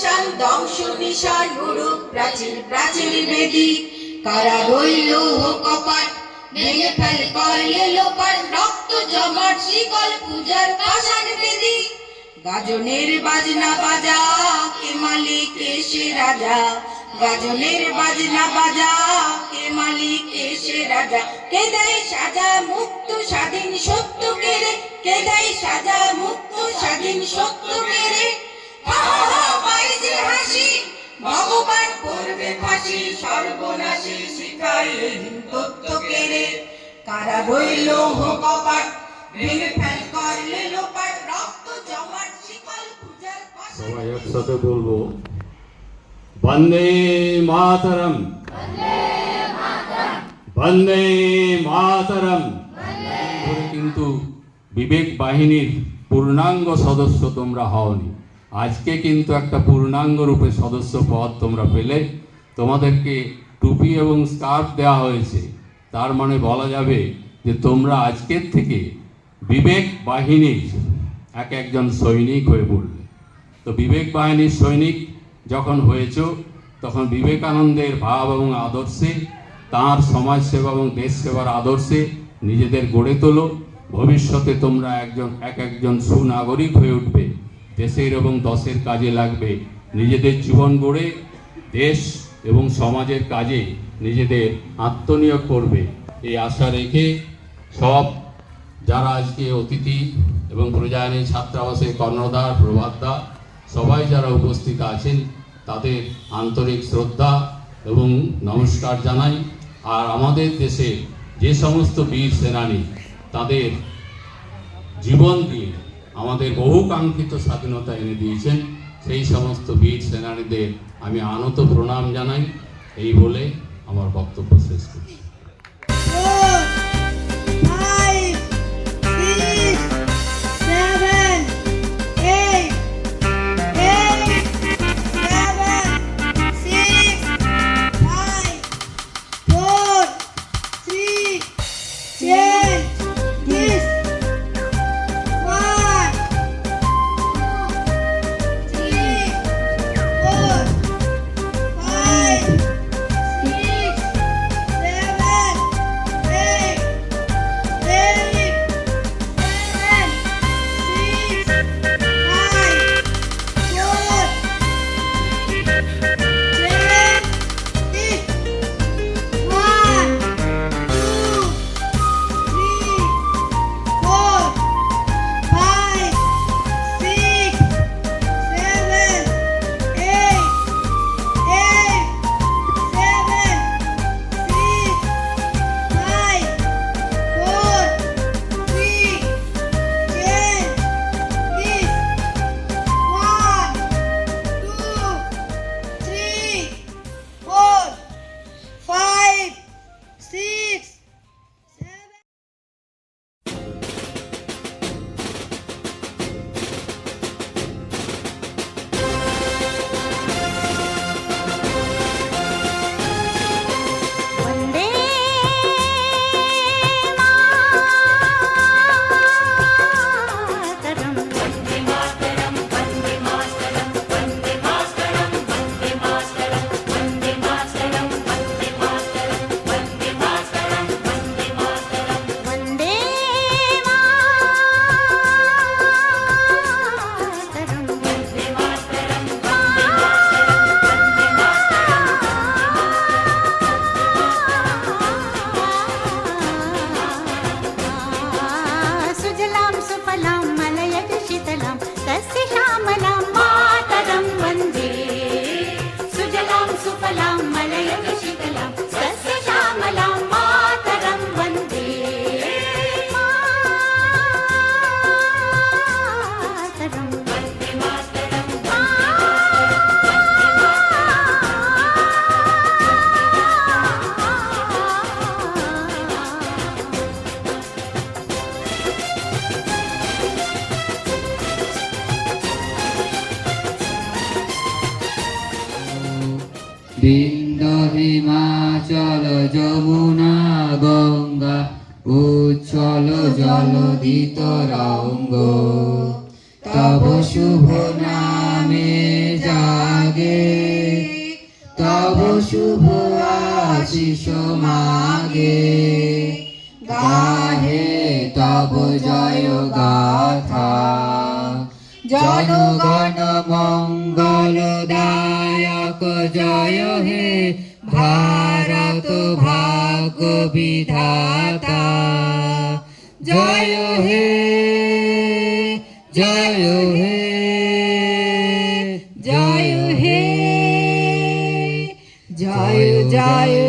নিশান ধ্বংস নিশান উড়ুক প্রাচীর প্রাচীর বেদি কারা রইল কপাট ভেঙে ফেল করলে লোপাট রক্ত জমাট শিকল পূজার পাষাণ বেদি গাজনের বাজনা বাজা কে মালিক এসে রাজা গাজনের বাজনা বাজা কে মালিক এসে রাজা কে দেয় সাজা মুক্ত স্বাধীন সত্য কেড়ে কে দেয় সাজা মুক্ত স্বাধীন সত্য কেড়ে বাইরে হাসি ভগবান করবে ফাঁসি সর্বনাশী শিখায় তত্ত্ব কেড়ে কারা রইল কপাট ভেঙে ফেল করলে লোপাট রক্ত জমাট শিকল পূজার সবাই একসাথে বলবো বন্দে মাতরম বন্দে মাতরম। কিন্তু বিবেক বাহিনীর পূর্ণাঙ্গ সদস্য তোমরা হওনি, আজকে কিন্তু একটা পূর্ণাঙ্গ রূপে সদস্য পদ তোমরা পেলে। তোমাদেরকে টুপি এবং স্কার্ফ দেওয়া হয়েছে, তার মানে বলা যাবে যে তোমরা আজকের থেকে বিবেক বাহিনীর একজন সৈনিক হয়ে পড়লে। তো বিবেক বাহিনীর সৈনিক যখন হয়েছ তখন বিবেকানন্দের ভাব এবং আদর্শে, তাঁর সমাজসেবা এবং দেশ সেবার আদর্শে নিজেদের গড়ে তোলো। ভবিষ্যতে তোমরা একজন সুনাগরিক হয়ে উঠবে, দেশের এবং দশের কাজে লাগবে। নিজেদের জীবন গড়ে দেশ এবং সমাজের কাজে নিজেদের আত্মনিয়োগ করবে, এই আশা রেখে সব যারা আজকে অতিথি এবং প্রজায়নী ছাত্রাবাসে কর্ণধার প্রভাতদা সবাই যারা উপস্থিত আছেন তাদের আন্তরিক শ্রদ্ধা এবং নমস্কার জানাই। আর আমাদের দেশে যে সমস্ত বীর সেনানী তাদের জীবন দিয়ে আমাদের বহুকাঙ্ক্ষিত স্বাধীনতা এনে দিয়েছেন, সেই সমস্ত বীর সেনানীদের আমি আনত প্রণাম জানাই। এই বলে আমার বক্তব্য শেষ করছি। বিন্দ হিমাচল যমুনা গঙ্গা উচ্ছল জলধি তরঙ্গ তব শুভ নামে যা সমাগে গাহে তব জয় গাথা জনগণ মঙ্গলদায়ক জয় হে ভারত ভাগ্য বিধাতা জয় হে জয় হে জয় হে জয় জয়